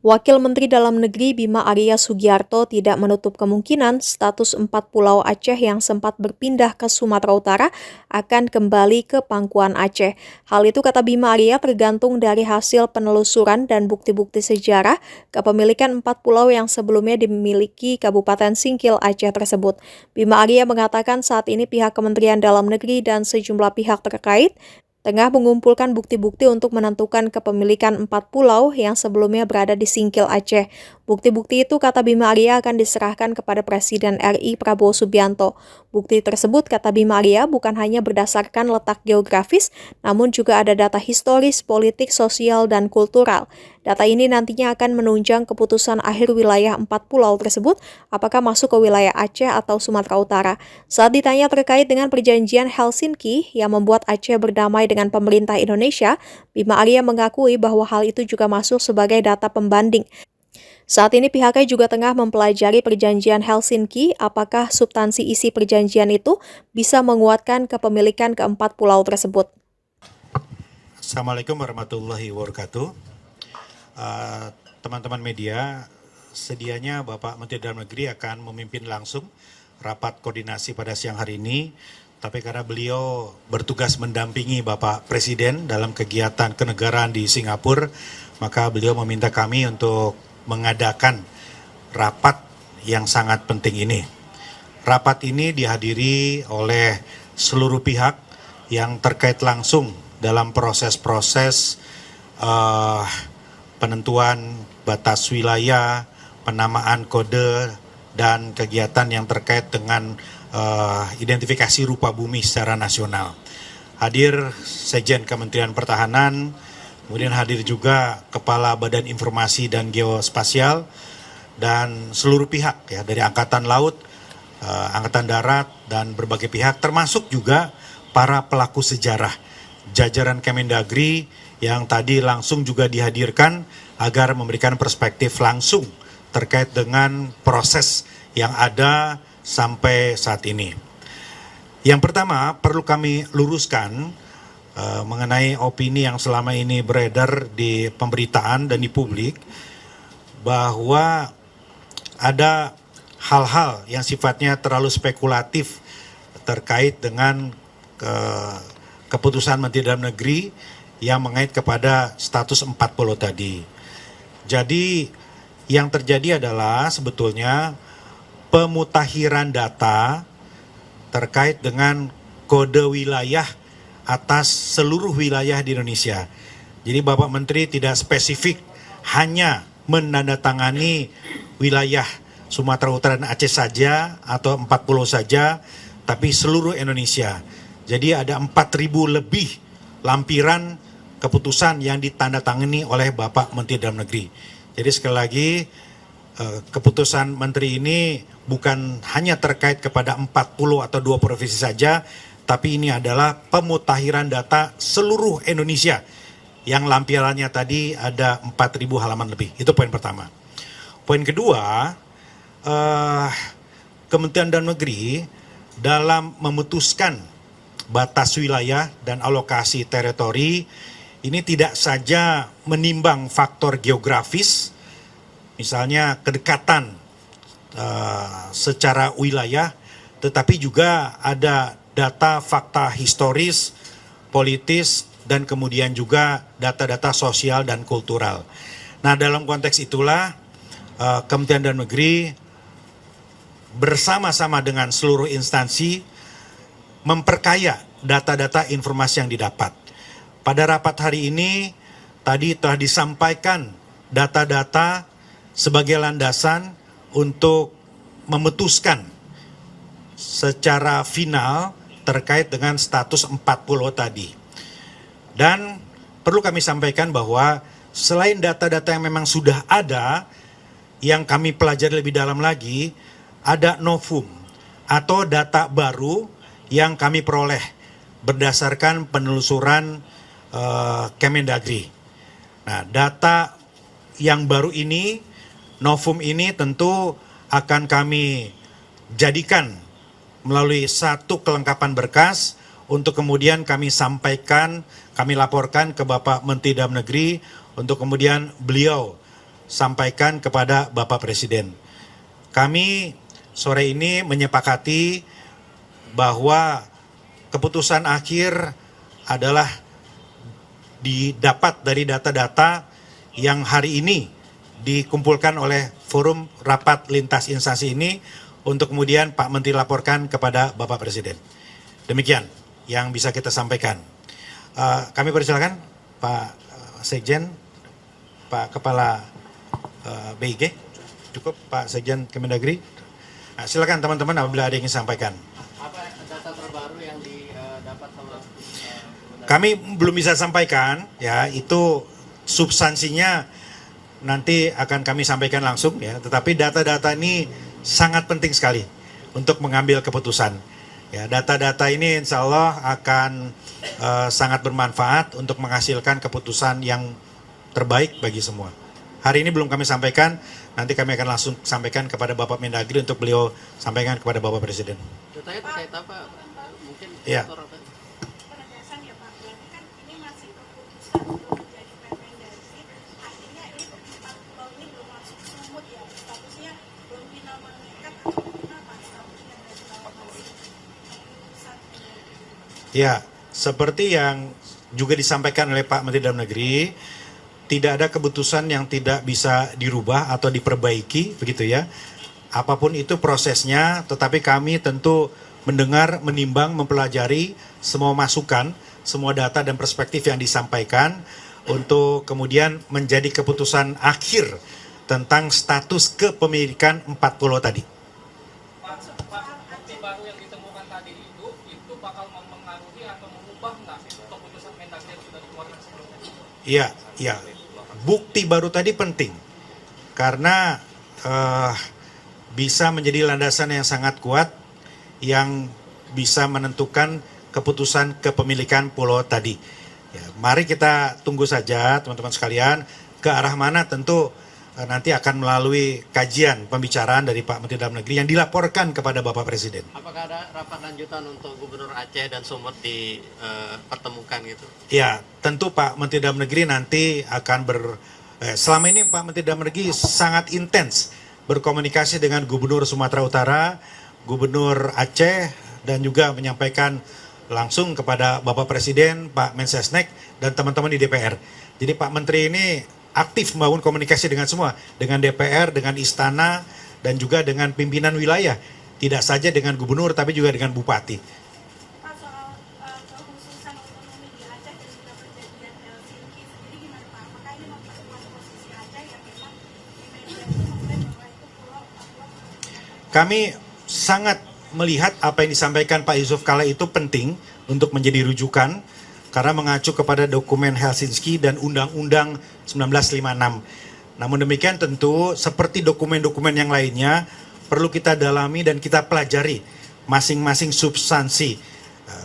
Wakil Menteri Dalam Negeri Bima Arya Sugiarto tidak menutup kemungkinan status 4 pulau Aceh yang sempat berpindah ke Sumatera Utara akan kembali ke pangkuan Aceh. Hal itu kata Bima Arya tergantung dari hasil penelusuran dan bukti-bukti sejarah kepemilikan 4 pulau yang sebelumnya dimiliki Kabupaten Singkil Aceh tersebut. Bima Arya mengatakan saat ini pihak Kementerian Dalam Negeri dan sejumlah pihak terkait tengah mengumpulkan bukti-bukti untuk menentukan kepemilikan 4 pulau yang sebelumnya berada di Singkil Aceh. Bukti-bukti itu, kata Bima Arya, akan diserahkan kepada Presiden RI Prabowo Subianto. Bukti tersebut, kata Bima Arya, bukan hanya berdasarkan letak geografis, namun juga ada data historis, politik, sosial, dan kultural. Data ini nantinya akan menunjang keputusan akhir wilayah 4 pulau tersebut, apakah masuk ke wilayah Aceh atau Sumatera Utara. Saat ditanya terkait dengan perjanjian Helsinki yang membuat Aceh berdamai dengan pemerintah Indonesia, Bima Arya mengakui bahwa hal itu juga masuk sebagai data pembanding. Saat ini pihaknya juga tengah mempelajari perjanjian Helsinki, apakah substansi isi perjanjian itu bisa menguatkan kepemilikan keempat pulau tersebut. Assalamualaikum warahmatullahi wabarakatuh. Teman-teman media, sedianya Bapak Menteri Dalam Negeri akan memimpin langsung rapat koordinasi pada siang hari ini, tapi karena beliau bertugas mendampingi Bapak Presiden dalam kegiatan kenegaraan di Singapura, maka beliau meminta kami untuk mengadakan rapat yang sangat penting ini. Rapat ini dihadiri oleh seluruh pihak yang terkait langsung dalam proses-proses penentuan batas wilayah, penamaan kode, dan kegiatan yang terkait dengan identifikasi rupa bumi secara nasional. Hadir Sekjen Kementerian Pertahanan, kemudian hadir juga Kepala Badan Informasi dan Geospasial, dan seluruh pihak ya, dari Angkatan Laut, Angkatan Darat, dan berbagai pihak, termasuk juga para pelaku sejarah, jajaran Kemendagri yang tadi langsung juga dihadirkan agar memberikan perspektif langsung terkait dengan proses yang ada sampai saat ini. Yang pertama, perlu kami luruskan mengenai opini yang selama ini beredar di pemberitaan dan di publik, bahwa ada hal-hal yang sifatnya terlalu spekulatif terkait dengan keputusan Menteri Dalam Negeri yang mengait kepada status 4 pulau tadi. Jadi yang terjadi adalah sebetulnya pemutakhiran data terkait dengan kode wilayah atas seluruh wilayah di Indonesia. Jadi Bapak Menteri tidak spesifik hanya menandatangani wilayah Sumatera Utara dan Aceh saja atau 4 pulau saja, tapi seluruh Indonesia. Jadi ada 4.000 lebih lampiran keputusan yang ditandatangani oleh Bapak Menteri Dalam Negeri. Jadi sekali lagi, keputusan Menteri ini bukan hanya terkait kepada 4 pulau atau 2 provinsi saja, tapi ini adalah pemutakhiran data seluruh Indonesia yang lampirannya tadi ada 4.000 halaman lebih. Itu poin pertama. Poin kedua, Kementerian Dalam Negeri dalam memutuskan batas wilayah dan alokasi teritori ini tidak saja menimbang faktor geografis, misalnya kedekatan secara wilayah, tetapi juga ada data fakta historis, politis, dan kemudian juga data-data sosial dan kultural. Nah, dalam konteks itulah Kementerian Dalam Negeri bersama-sama dengan seluruh instansi memperkaya data-data informasi yang didapat. Pada rapat hari ini tadi telah disampaikan data-data sebagai landasan untuk memutuskan secara final terkait dengan status 4 pulau tadi. Dan perlu kami sampaikan bahwa selain data-data yang memang sudah ada, yang kami pelajari lebih dalam lagi, ada novum atau data baru yang kami peroleh berdasarkan penelusuran Kemendagri. Nah, data yang baru ini, novum ini tentu akan kami jadikan melalui satu kelengkapan berkas untuk kemudian kami sampaikan, kami laporkan ke Bapak Menteri Dalam Negeri untuk kemudian beliau sampaikan kepada Bapak Presiden. Kami sore ini menyepakati bahwa keputusan akhir adalah didapat dari data-data yang hari ini dikumpulkan oleh forum rapat lintas instansi ini untuk kemudian Pak Menteri laporkan kepada Bapak Presiden. Demikian yang bisa kita sampaikan. Kami persilakan Pak Sekjen, Pak Kepala BIG, cukup Pak Sekjen Kemendagri. Nah, silakan teman-teman apabila ada yang ingin sampaikan. Apa data terbaru yang didapat sama Kami belum bisa sampaikan, ya itu substansinya nanti akan kami sampaikan langsung ya. Tetapi data-data ini sangat penting sekali untuk mengambil keputusan. Ya, data-data ini insya Allah akan sangat bermanfaat untuk menghasilkan keputusan yang terbaik bagi semua. Hari ini belum kami sampaikan, nanti kami akan langsung sampaikan kepada Bapak Mendagri untuk beliau sampaikan kepada Bapak Presiden. datanya terkait apa? Mungkin Ya. faktor apa? Penegasan ya Pak, berarti kan ini masih keputusan belum menjadi Permendagri, artinya ini 4 pulau ini belum masuk sumut ya, statusnya belum final mengikat atau kenapa statusnya dari kalau masih keputusan Permendagri? Ya, seperti yang juga disampaikan oleh Pak Menteri Dalam Negeri, tidak ada keputusan yang tidak bisa dirubah atau diperbaiki, begitu ya. Apapun itu prosesnya, tetapi kami tentu mendengar, menimbang, mempelajari semua masukan, semua data dan perspektif yang disampaikan untuk kemudian menjadi keputusan akhir tentang status kepemilikan 4 pulau tadi. Bukti baru yang ditemukan tadi itu bakal mempengaruhi atau mengubah nggak keputusan Mendagri yang sudah dikeluarkan sebelumnya? Iya, iya. Bukti baru tadi penting karena bisa menjadi landasan yang sangat kuat yang bisa menentukan keputusan kepemilikan pulau tadi. Ya, mari kita tunggu saja teman-teman sekalian ke arah mana tentu nanti akan melalui kajian pembicaraan dari Pak Menteri Dalam Negeri yang dilaporkan kepada Bapak Presiden. Apakah ada rapat lanjutan untuk Gubernur Aceh dan Sumut dipertemukan gitu? Ya, tentu Pak Menteri Dalam Negeri nanti akan selama ini Pak Menteri Dalam Negeri sangat intens berkomunikasi dengan Gubernur Sumatera Utara, Gubernur Aceh, dan juga menyampaikan langsung kepada Bapak Presiden, Pak Mensesnek, dan teman-teman di DPR. Jadi Pak Menteri ini aktif membangun komunikasi dengan semua, dengan DPR, dengan Istana, dan juga dengan pimpinan wilayah. Tidak saja dengan Gubernur, tapi juga dengan Bupati. Pak, soal kekhususan otonomi di Aceh dan juga perjanjian Helsinki sendiri gimana Pak? Apakah ini memperkuat posisi Aceh yang memang di media itu mengklaim bahwa itu pulau Papua? Kami sangat melihat apa yang disampaikan Pak Yusuf Kala itu penting untuk menjadi rujukan karena mengacu kepada dokumen Helsinki dan Undang-Undang 1956. Namun demikian tentu seperti dokumen-dokumen yang lainnya perlu kita dalami dan kita pelajari masing-masing substansi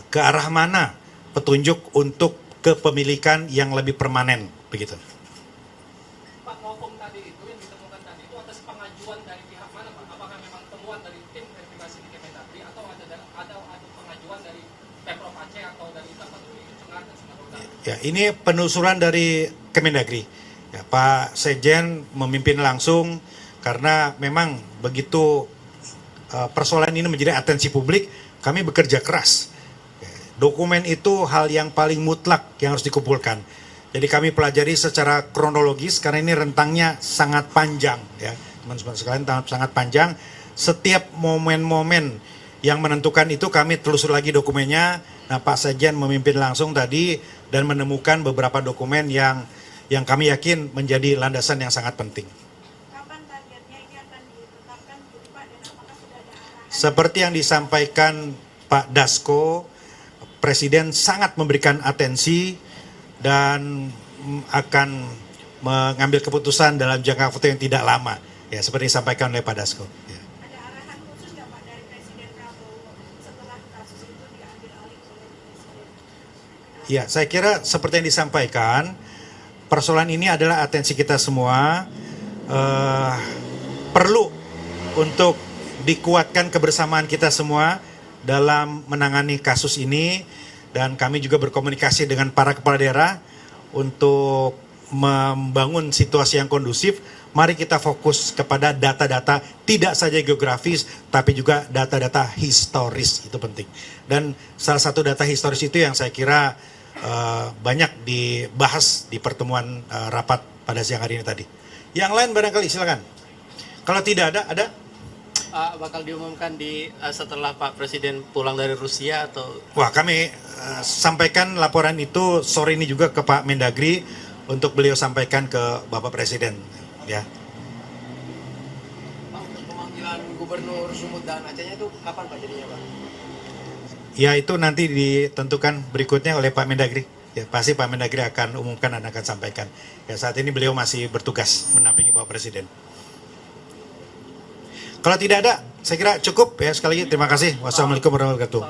ke arah mana petunjuk untuk kepemilikan yang lebih permanen begitu. Pak, ngomong tadi itu yang ditemukan tadi itu atas pengajuan dari pihak mana Pak? Apakah memang temuan dari tim verifikasi di Kemendagri atau ada pengajuan dari Pemprov Aceh atau dari Tapanuli Tengah dan Sumatera Utara? Ya, ini penelusuran dari Kemendagri. Ya, Pak Sekjen memimpin langsung karena memang begitu persoalan ini menjadi atensi publik, kami bekerja keras. Ya, dokumen itu hal yang paling mutlak yang harus dikumpulkan. Jadi kami pelajari secara kronologis karena ini rentangnya sangat panjang, ya teman-teman sekalian, sangat panjang. Setiap momen-momen yang menentukan itu kami telusur lagi dokumennya. Nah, Pak Sekjen memimpin langsung tadi dan menemukan beberapa dokumen yang kami yakin menjadi landasan yang sangat penting. Kapan targetnya ini akan ditetapkan begitu Pak, dan apakah sudah ada arahan? Seperti yang disampaikan Pak Dasko, Presiden sangat memberikan atensi dan akan mengambil keputusan dalam jangka waktu yang tidak lama. Ya, seperti disampaikan oleh Pak Dasko. Ya. Ada arahan khusus nggak Pak dari Presiden Prabowo setelah kasus itu diambil alih oleh Presiden? Ya, saya kira seperti yang disampaikan, persoalan ini adalah atensi kita semua. Perlu untuk dikuatkan kebersamaan kita semua dalam menangani kasus ini, dan kami juga berkomunikasi dengan para kepala daerah untuk membangun situasi yang kondusif, mari kita fokus kepada data-data tidak saja geografis, tapi juga data-data historis, itu penting. Dan salah satu data historis itu yang saya kira banyak dibahas di pertemuan rapat pada siang hari ini tadi. Yang lain barangkali silakan. Kalau tidak ada? Bakal diumumkan setelah Pak Presiden pulang dari Rusia atau? Wah, kami sampaikan laporan itu sore ini juga ke Pak Mendagri untuk beliau sampaikan ke Bapak Presiden, ya. Pak, untuk pemanggilan Gubernur Sumut dan Acehnya itu kapan Pak jadinya Pak? Ya, itu nanti ditentukan berikutnya oleh Pak Mendagri. Ya, pasti Pak Mendagri akan umumkan dan akan sampaikan. Ya, saat ini beliau masih bertugas menampingi Bapak Presiden. Kalau tidak ada, saya kira cukup ya. Sekali lagi terima kasih. Wassalamualaikum warahmatullahi wabarakatuh.